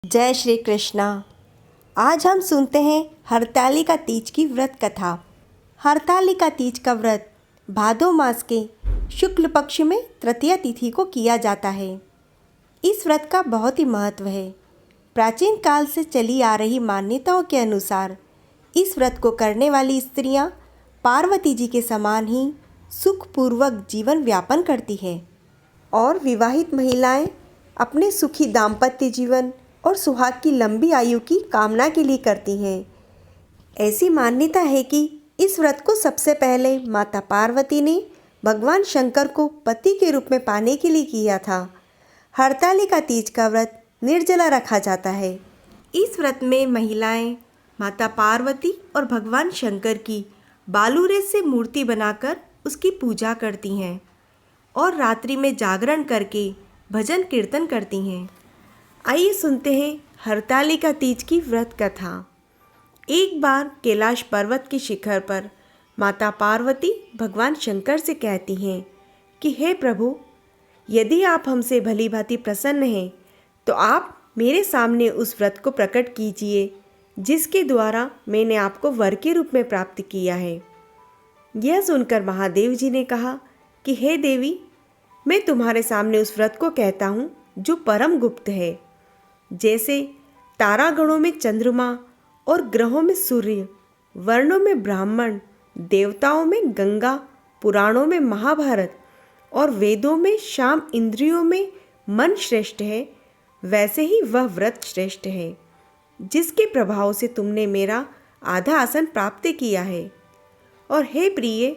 जय श्री कृष्णा। आज हम सुनते हैं हरतालिका तीज की व्रत कथा। हरतालिका तीज का व्रत भादो मास के शुक्ल पक्ष में तृतीया तिथि को किया जाता है। इस व्रत का बहुत ही महत्व है। प्राचीन काल से चली आ रही मान्यताओं के अनुसार इस व्रत को करने वाली स्त्रियां पार्वती जी के समान ही सुखपूर्वक जीवन व्यापन करती है और विवाहित महिलाएं अपने सुखी दाम्पत्य जीवन और सुहाग की लंबी आयु की कामना के लिए करती हैं। ऐसी मान्यता है कि इस व्रत को सबसे पहले माता पार्वती ने भगवान शंकर को पति के रूप में पाने के लिए किया था। हरतालिका तीज का व्रत निर्जला रखा जाता है। इस व्रत में महिलाएं माता पार्वती और भगवान शंकर की बालूरे से मूर्ति बनाकर उसकी पूजा करती हैं और रात्रि में जागरण करके भजन कीर्तन करती हैं। आइए सुनते हैं हरतालिका तीज की व्रत कथा। एक बार कैलाश पर्वत के शिखर पर माता पार्वती भगवान शंकर से कहती हैं कि हे प्रभु, यदि आप हमसे भली भांति प्रसन्न हैं तो आप मेरे सामने उस व्रत को प्रकट कीजिए जिसके द्वारा मैंने आपको वर के रूप में प्राप्त किया है। यह सुनकर महादेव जी ने कहा कि हे देवी, मैं तुम्हारे सामने उस व्रत को कहता हूँ जो परम गुप्त है। जैसे तारागणों में चंद्रमा और ग्रहों में सूर्य, वर्णों में ब्राह्मण, देवताओं में गंगा, पुराणों में महाभारत और वेदों में शाम, इंद्रियों में मन श्रेष्ठ है, वैसे ही वह व्रत श्रेष्ठ है जिसके प्रभाव से तुमने मेरा आधा आसन प्राप्त किया है। और हे प्रिय,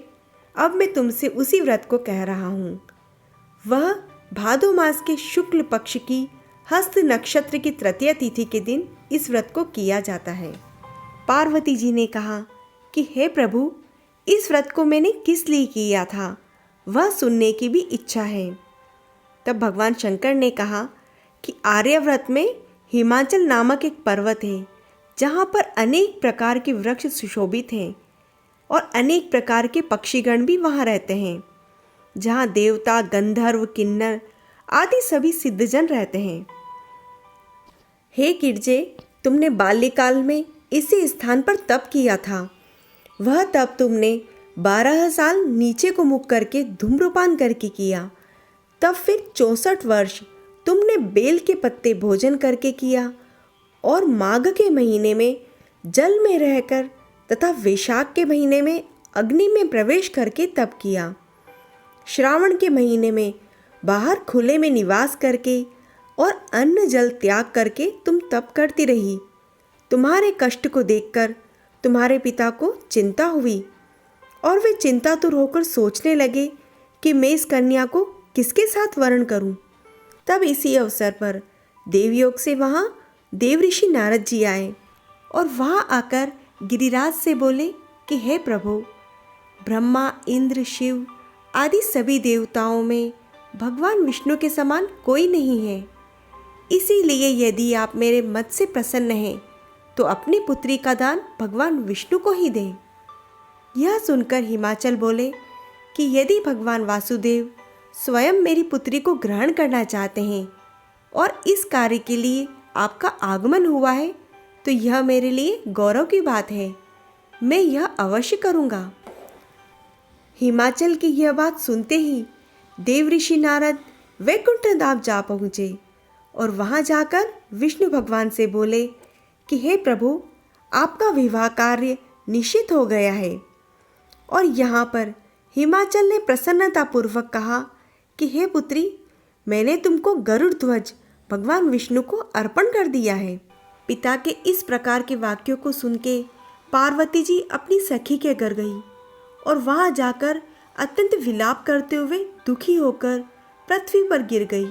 अब मैं तुमसे उसी व्रत को कह रहा हूँ। वह भादो मास के शुक्ल पक्ष की हस्त नक्षत्र की तृतीया तिथि के दिन इस व्रत को किया जाता है। पार्वती जी ने कहा कि हे प्रभु, इस व्रत को मैंने किस लिए किया था वह सुनने की भी इच्छा है। तब भगवान शंकर ने कहा कि आर्यव्रत में हिमाचल नामक एक पर्वत है जहाँ पर अनेक प्रकार के वृक्ष सुशोभित हैं और अनेक प्रकार के पक्षीगण भी वहाँ रहते हैं, जहाँ देवता, गंधर्व, किन्नर आदि सभी सिद्धजन रहते हैं। हे गिरजे, तुमने बाल्यकाल में इसी स्थान पर तप किया था। वह तप तुमने 12 साल नीचे को मुख करके धूम्रपान करके किया। तब फिर 64 वर्ष तुमने बेल के पत्ते भोजन करके किया और माघ के महीने में जल में रहकर तथा वैशाख के महीने में अग्नि में प्रवेश करके तप किया। श्रावण के महीने में बाहर खुले में निवास करके और अन्न जल त्याग करके तुम तप करती रही। तुम्हारे कष्ट को देखकर तुम्हारे पिता को चिंता हुई और वे चिंतातुर होकर सोचने लगे कि मैं इस कन्या को किसके साथ वर्ण करूं। तब इसी अवसर पर देवयोग से वहाँ देव ऋषि नारद जी आए और वहाँ आकर गिरिराज से बोले कि हे प्रभु, ब्रह्मा, इंद्र, शिव आदि सभी देवताओं में भगवान विष्णु के समान कोई नहीं है। इसीलिए यदि आप मेरे मत से प्रसन्न हैं तो अपनी पुत्री का दान भगवान विष्णु को ही दें। यह सुनकर हिमाचल बोले कि यदि भगवान वासुदेव स्वयं मेरी पुत्री को ग्रहण करना चाहते हैं और इस कार्य के लिए आपका आगमन हुआ है तो यह मेरे लिए गौरव की बात है। मैं यह अवश्य करूँगा। हिमाचल की यह बात सुनते ही देव ऋषि नारद वैकुंठ धाम जा पहुँचे और वहाँ जाकर विष्णु भगवान से बोले कि हे प्रभु, आपका विवाह कार्य निश्चित हो गया है। और यहाँ पर हिमाचल ने प्रसन्नतापूर्वक कहा कि हे पुत्री, मैंने तुमको गरुड़ ध्वज भगवान विष्णु को अर्पण कर दिया है। पिता के इस प्रकार के वाक्यों को सुन के पार्वती जी अपनी सखी के घर गई और वहाँ जाकर अत्यंत विलाप करते हुए दुखी होकर पृथ्वी पर गिर गई।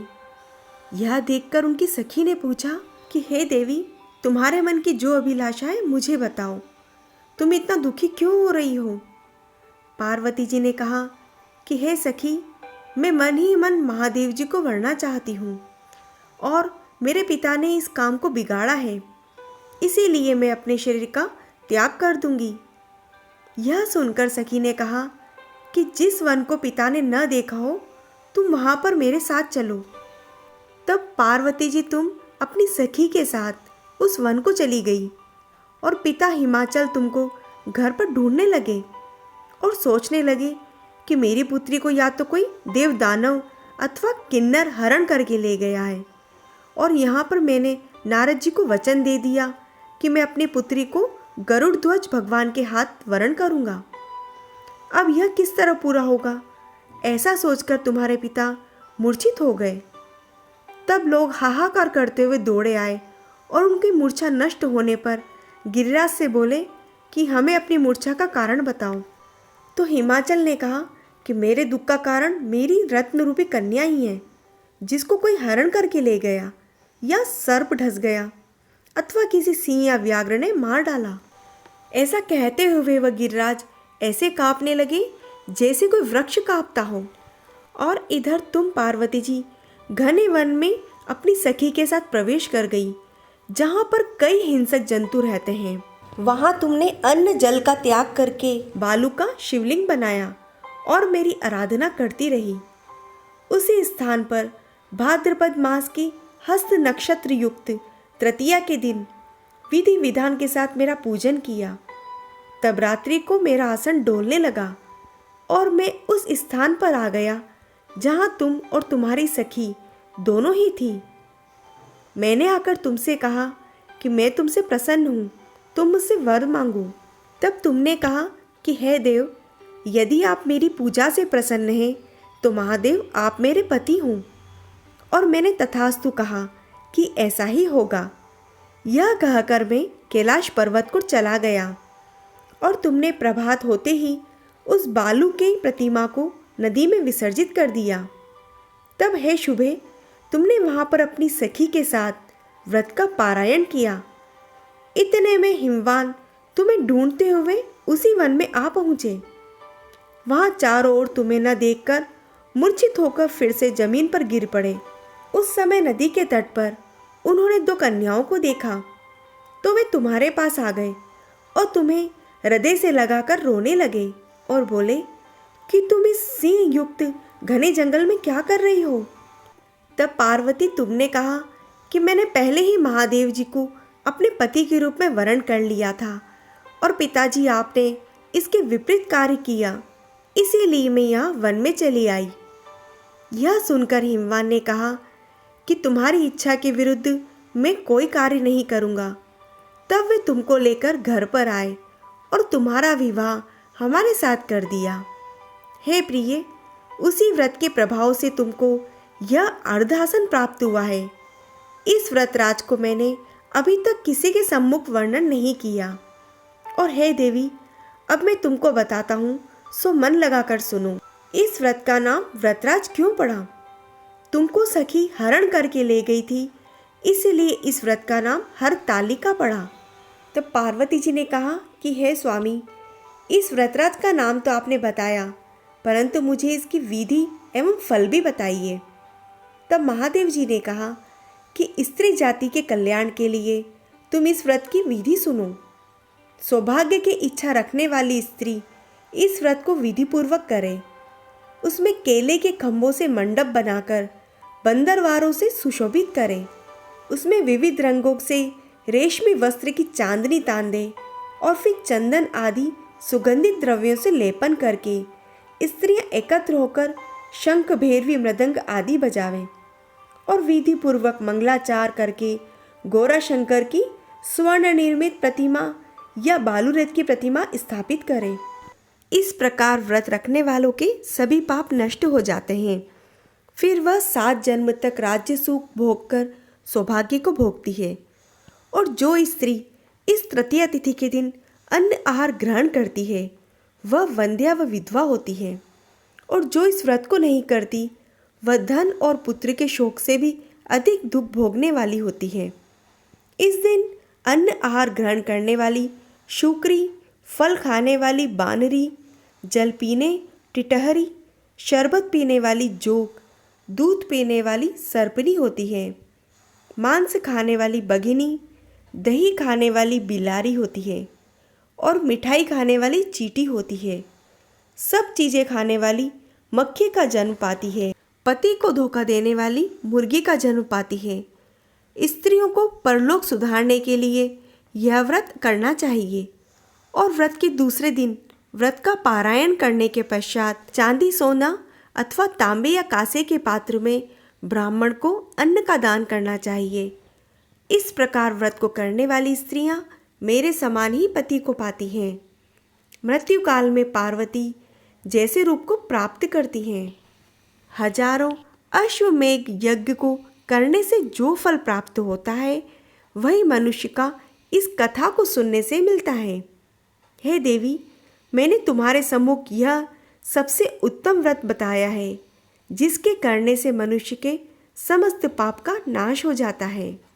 यह देखकर उनकी सखी ने पूछा कि हे देवी, तुम्हारे मन की जो अभिलाषा है मुझे बताओ, तुम इतना दुखी क्यों हो रही हो। पार्वती जी ने कहा कि हे सखी, मैं मन ही मन महादेव जी को वरना चाहती हूँ और मेरे पिता ने इस काम को बिगाड़ा है, इसीलिए मैं अपने शरीर का त्याग कर दूंगी। यह सुनकर सखी ने कहा कि जिस वन को पिता ने न देखा हो तुम वहाँ पर मेरे साथ चलो। तब पार्वती जी तुम अपनी सखी के साथ उस वन को चली गई और पिता हिमाचल तुमको घर पर ढूंढने लगे और सोचने लगे कि मेरी पुत्री को या तो कोई देव दानव अथवा किन्नर हरण करके ले गया है। और यहाँ पर मैंने नारद जी को वचन दे दिया कि मैं अपनी पुत्री को गरुड़ ध्वज भगवान के हाथ वरण करूँगा। अब यह किस तरह पूरा होगा, ऐसा सोचकर तुम्हारे पिता मूर्छित हो गए। तब लोग हाहाकार करते हुए दौड़े आए और उनकी मूर्छा नष्ट होने पर गिरिराज से बोले कि हमें अपनी मूर्छा का कारण बताओ। तो हिमाचल ने कहा कि मेरे दुख का कारण मेरी रत्न रूपी कन्या ही है, जिसको कोई हरण करके ले गया या सर्प ढस गया अथवा किसी सिंह या व्याघ्र ने मार डाला। ऐसा कहते हुए वह गिरिराज ऐसे कांपने लगे जैसे कोई वृक्ष कांपता हो। और इधर तुम पार्वती जी घने वन में अपनी सखी के साथ प्रवेश कर गई, जहाँ पर कई हिंसक जंतु रहते हैं। वहाँ तुमने अन्न जल का त्याग करके बालू का शिवलिंग बनाया और मेरी आराधना करती रही। उसी स्थान पर भाद्रपद मास की हस्त नक्षत्र युक्त तृतीया के दिन विधि विधान के साथ मेरा पूजन किया। तब रात्रि को मेरा आसन डोलने लगा और मैं उस स्थान पर आ गया जहाँ तुम और तुम्हारी सखी दोनों ही थी। मैंने आकर तुमसे कहा कि मैं तुमसे प्रसन्न हूँ, तुम मुझसे वर मांगो। तब तुमने कहा कि हे देव, यदि आप मेरी पूजा से प्रसन्न हैं तो महादेव आप मेरे पति हों। और मैंने तथास्तु कहा कि ऐसा ही होगा। यह कहकर मैं कैलाश पर्वत को चला गया और तुमने प्रभात होते ही उस बालू की प्रतिमा को नदी में विसर्जित कर दिया। तब हे शुभे, तुमने वहाँ पर अपनी सखी के साथ व्रत का पारायण किया। इतने में हिमवान तुम्हें ढूंढते हुए उसी वन में आ पहुँचे। वहाँ चारों ओर तुम्हें न देखकर मूर्छित होकर फिर से जमीन पर गिर पड़े। उस समय नदी के तट पर उन्होंने 2 कन्याओं को देखा तो वे तुम्हारे पास आ गए और तुम्हें हृदय से लगाकर रोने लगे और बोले कि तुम इस सिंह युक्त घने जंगल में क्या कर रही हो। तब पार्वती तुमने कहा कि मैंने पहले ही महादेव जी को अपने पति के रूप में वरण कर लिया था और पिताजी आपने इसके विपरीत कार्य किया, इसीलिए मैं यहाँ वन में चली आई। यह सुनकर हिमवान ने कहा कि तुम्हारी इच्छा के विरुद्ध मैं कोई कार्य नहीं करूँगा। तब वे तुमको लेकर घर पर आए और तुम्हारा विवाह हमारे साथ कर दिया। हे प्रिय, उसी व्रत के प्रभाव से तुमको यह अर्धासन प्राप्त हुआ है। इस व्रत राज को मैंने अभी तक किसी के सम्मुख वर्णन नहीं किया। और हे देवी, अब मैं तुमको बताता हूँ, सो मन लगाकर सुनो। इस व्रत का नाम व्रतराज क्यों पड़ा? तुमको सखी हरण करके ले गई थी, इसलिए इस व्रत का नाम हरतालिका पड़ा। तब पार्वती जी ने कहा कि हे स्वामी, इस व्रतराज का नाम तो आपने बताया, परंतु मुझे इसकी विधि एवं फल भी बताइए। तब महादेव जी ने कहा कि स्त्री जाति के कल्याण के लिए तुम इस व्रत की विधि सुनो। सौभाग्य की इच्छा रखने वाली स्त्री इस व्रत को विधि पूर्वक करे। उसमें केले के खंभों से मंडप बनाकर बंदरवारों से सुशोभित करे। उसमें विविध रंगों से रेशमी वस्त्र की चांदनी तान दे और फिर चंदन आदि सुगंधित द्रव्यों से लेपन करके स्त्रियां एकत्र होकर शंख, भैरवी, मृदंग आदि बजावें और विधि पूर्वक मंगलाचार करके गौरा शंकर की स्वर्ण निर्मित प्रतिमा या बालूरथ की प्रतिमा स्थापित करें। इस प्रकार व्रत रखने वालों के सभी पाप नष्ट हो जाते हैं। फिर वह 7 जन्म तक राज्य सुख भोगकर सौभाग्य को भोगती है। और जो स्त्री इस तृतीया तिथि के दिन अन्न आहार ग्रहण करती है वह वंध्या व विधवा होती है। और जो इस व्रत को नहीं करती वह धन और पुत्र के शोक से भी अधिक दुख भोगने वाली होती है। इस दिन अन्न आहार ग्रहण करने वाली शुक्री, फल खाने वाली बानरी, जल पीने टिटहरी, शरबत पीने वाली जोक, दूध पीने वाली सर्पनी होती है। मांस खाने वाली बघिनी, दही खाने वाली बिलारी होती है और मिठाई खाने वाली चींटी होती है। सब चीज़ें खाने वाली मक्खी का जन्म पाती है। पति को धोखा देने वाली मुर्गी का जन्म पाती है। स्त्रियों को परलोक सुधारने के लिए यह व्रत करना चाहिए और व्रत के दूसरे दिन व्रत का पारायण करने के पश्चात चांदी, सोना अथवा तांबे या कांसे के पात्र में ब्राह्मण को अन्न का दान करना चाहिए। इस प्रकार व्रत को करने वाली स्त्रियां मेरे समान ही पति को पाती हैं। मृत्यु काल में पार्वती जैसे रूप को प्राप्त करती हैं। हजारों अश्वमेघ यज्ञ को करने से जो फल प्राप्त होता है वही मनुष्य का इस कथा को सुनने से मिलता है। हे देवी, मैंने तुम्हारे सम्मुख यह सबसे उत्तम व्रत बताया है जिसके करने से मनुष्य के समस्त पाप का नाश हो जाता है।